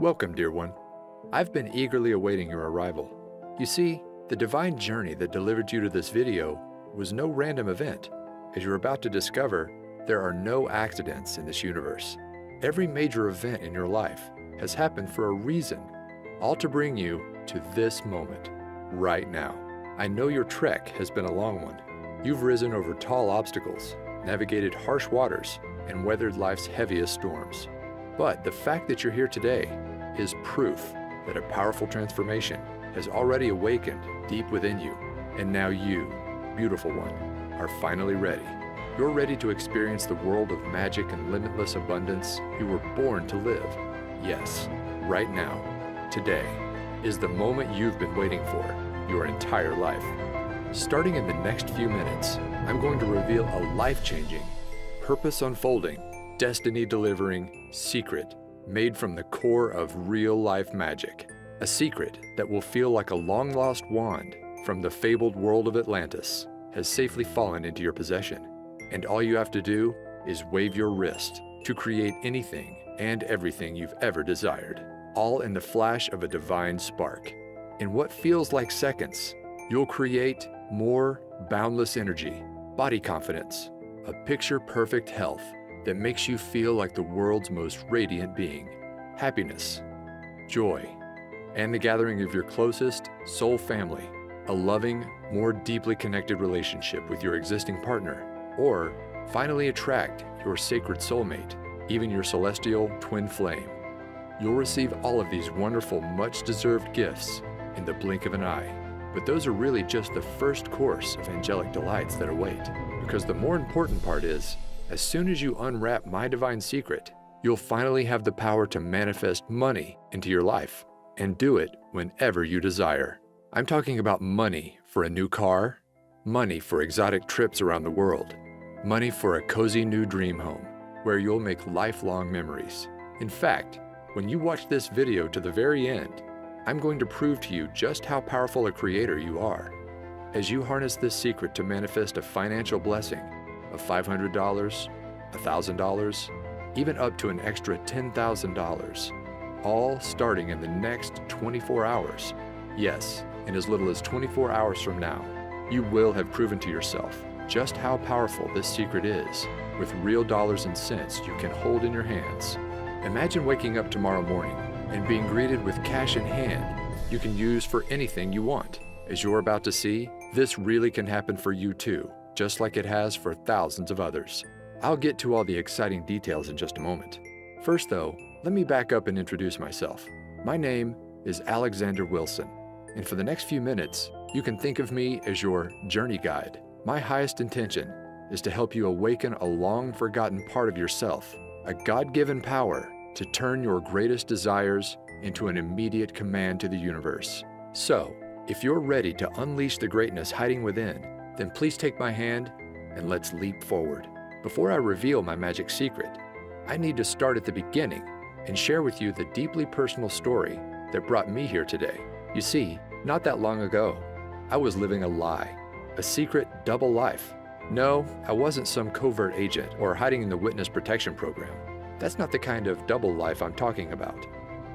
Welcome, dear one. I've been eagerly awaiting your arrival. You see, the divine journey that delivered you to this video was no random event. As you're about to discover, there are no accidents in this universe. Every major event in your life has happened for a reason, all to bring you to this moment, right now. I know your trek has been a long one. You've risen over tall obstacles, navigated harsh waters, and weathered life's heaviest storms. But the fact that you're here today is proof that a powerful transformation has already awakened deep within you. And now you, beautiful one, are finally ready. You're ready to experience the world of magic and limitless abundance you were born to live. Yes, right now, today, is the moment you've been waiting for your entire life. Starting in the next few minutes, I'm going to reveal a life-changing, purpose-unfolding, destiny-delivering secret made from the core of real-life magic. A secret that will feel like a long-lost wand from the fabled world of Atlantis has safely fallen into your possession. And all you have to do is wave your wrist to create anything and everything you've ever desired, all in the flash of a divine spark. In what feels like seconds, you'll create more boundless energy, body confidence, a picture-perfect health that makes you feel like the world's most radiant being, happiness, joy, and the gathering of your closest soul family, a loving, more deeply connected relationship with your existing partner, or finally attract your sacred soulmate, even your celestial twin flame. You'll receive all of these wonderful, much-deserved gifts in the blink of an eye. But those are really just the first course of angelic delights that await, because the more important part is, as soon as you unwrap my divine secret, you'll finally have the power to manifest money into your life, and do it whenever you desire. I'm talking about money for a new car, money for exotic trips around the world, money for a cozy new dream home, where you'll make lifelong memories. In fact, when you watch this video to the very end, I'm going to prove to you just how powerful a creator you are. As you harness this secret to manifest a financial blessing of $500, $1,000, even up to an extra $10,000, all starting in the next 24 hours. Yes, in as little as 24 hours from now, you will have proven to yourself just how powerful this secret is, with real dollars and cents you can hold in your hands. Imagine waking up tomorrow morning and being greeted with cash in hand you can use for anything you want. As you're about to see, this really can happen for you too, just like it has for thousands of others. I'll get to all the exciting details in just a moment. First though, let me back up and introduce myself. My name is Alexander Wilson, and for the next few minutes, you can think of me as your journey guide. My highest intention is to help you awaken a long-forgotten part of yourself, a God-given power to turn your greatest desires into an immediate command to the universe. So, if you're ready to unleash the greatness hiding within, then please take my hand and let's leap forward. Before I reveal my magic secret, I need to start at the beginning and share with you the deeply personal story that brought me here today. You see, not that long ago, I was living a lie, a secret double life. No, I wasn't some covert agent or hiding in the witness protection program. That's not the kind of double life I'm talking about.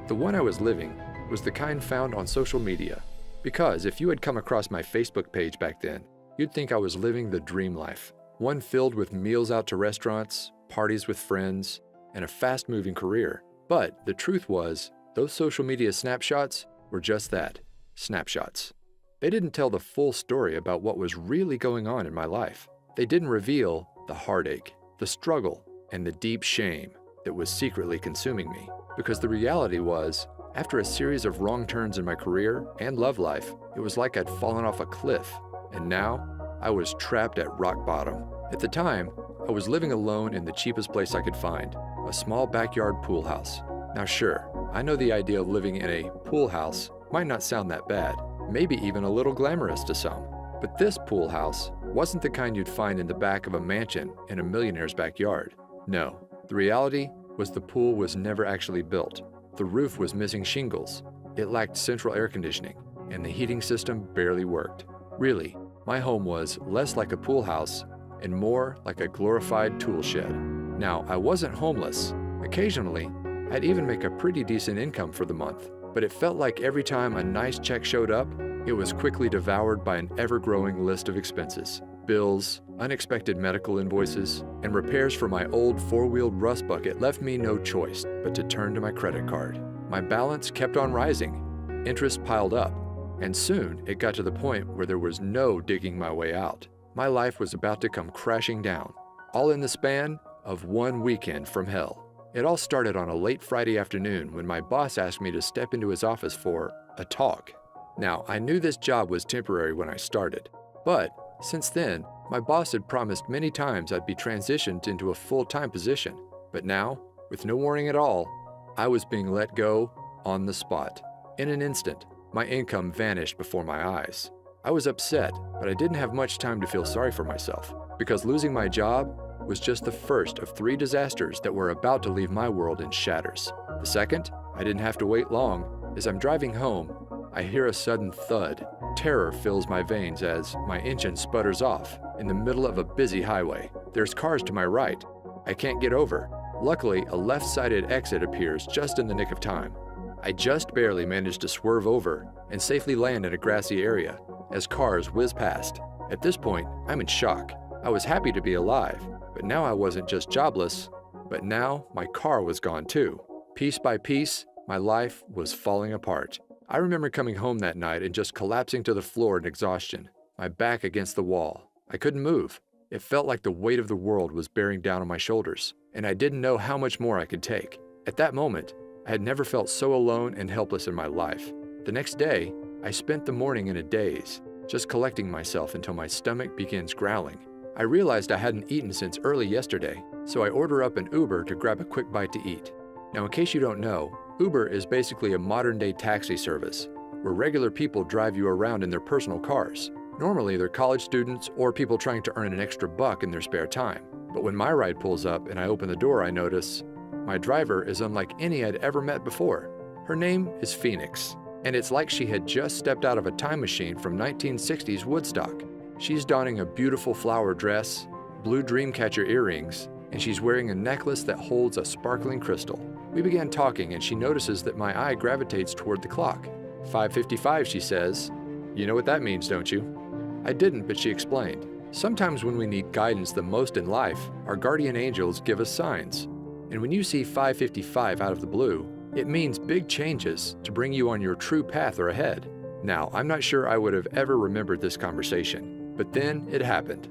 The one I was living was the kind found on social media, because if you had come across my Facebook page back then, you'd think I was living the dream life, one filled with meals out to restaurants, parties with friends, and a fast-moving career. But the truth was, those social media snapshots were just that, snapshots. They didn't tell the full story about what was really going on in my life. They didn't reveal the heartache, the struggle, and the deep shame that was secretly consuming me. Because the reality was, after a series of wrong turns in my career and love life, it was like I'd fallen off a cliff, and now I was trapped at rock bottom. At the time, I was living alone in the cheapest place I could find, a small backyard pool house. Now sure, I know the idea of living in a pool house might not sound that bad, maybe even a little glamorous to some. But this pool house wasn't the kind you'd find in the back of a mansion in a millionaire's backyard. No, the reality was the pool was never actually built. The roof was missing shingles, it lacked central air conditioning, and the heating system barely worked. Really, my home was less like a pool house and more like a glorified tool shed. Now, I wasn't homeless. Occasionally, I'd even make a pretty decent income for the month, but it felt like every time a nice check showed up, it was quickly devoured by an ever-growing list of expenses. Bills, unexpected medical invoices, and repairs for my old four-wheeled rust bucket left me no choice but to turn to my credit card. My balance kept on rising, interest piled up, and soon it got to the point where there was no digging my way out. My life was about to come crashing down, all in the span of one weekend from hell. It all started on a late Friday afternoon when my boss asked me to step into his office for a talk. Now, I knew this job was temporary when I started, but since then, my boss had promised many times I'd be transitioned into a full-time position. But now, with no warning at all, I was being let go on the spot. In an instant, my income vanished before my eyes. I was upset, but I didn't have much time to feel sorry for myself, because losing my job was just the first of 3 disasters that were about to leave my world in shatters. The second, I didn't have to wait long. As I'm driving home, I hear a sudden thud. Terror fills my veins as my engine sputters off in the middle of a busy highway. There's cars to my right. I can't get over. Luckily, a left-sided exit appears just in the nick of time. I just barely managed to swerve over and safely land in a grassy area as cars whiz past. At this point, I'm in shock. I was happy to be alive, but now I wasn't just jobless, but now my car was gone too. Piece by piece, my life was falling apart. I remember coming home that night and just collapsing to the floor in exhaustion, my back against the wall. I couldn't move. It felt like the weight of the world was bearing down on my shoulders, and I didn't know how much more I could take. At that moment, I had never felt so alone and helpless in my life. The next day, I spent the morning in a daze, just collecting myself until my stomach begins growling. I realized I hadn't eaten since early yesterday, so I order up an Uber to grab a quick bite to eat. Now, in case you don't know, Uber is basically a modern-day taxi service, where regular people drive you around in their personal cars. Normally, they're college students or people trying to earn an extra buck in their spare time. But when my ride pulls up and I open the door, I notice my driver is unlike any I'd ever met before. Her name is Phoenix, and it's like she had just stepped out of a time machine from 1960s Woodstock. She's donning a beautiful flower dress, blue dreamcatcher earrings, and she's wearing a necklace that holds a sparkling crystal. We began talking, and she notices that my eye gravitates toward the clock. 5:55, she says. You know what that means, don't you? I didn't, but she explained. Sometimes when we need guidance the most in life, our guardian angels give us signs. And when you see 5:55 out of the blue, it means big changes to bring you on your true path or ahead. Now, I'm not sure I would have ever remembered this conversation, but then it happened.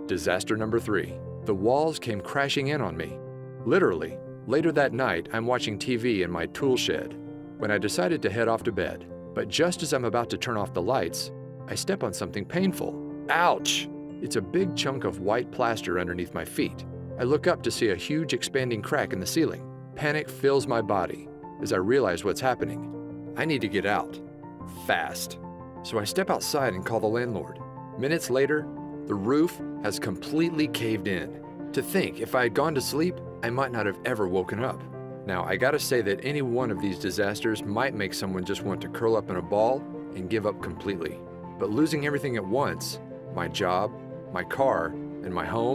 Disaster number 3. The walls came crashing in on me. Literally. Later that night, I'm watching TV in my tool shed when I decided to head off to bed. But just as I'm about to turn off the lights, I step on something painful. Ouch! It's a big chunk of white plaster underneath my feet. I look up to see a huge expanding crack in the ceiling. Panic fills my body as I realize what's happening. I need to get out. Fast. So I step outside and call the landlord. Minutes later, the roof has completely caved in. To think, if I had gone to sleep, I might not have ever woken up. Now, I gotta say that any one of these disasters might make someone just want to curl up in a ball and give up completely. But losing everything at once, my job, my car, and my home,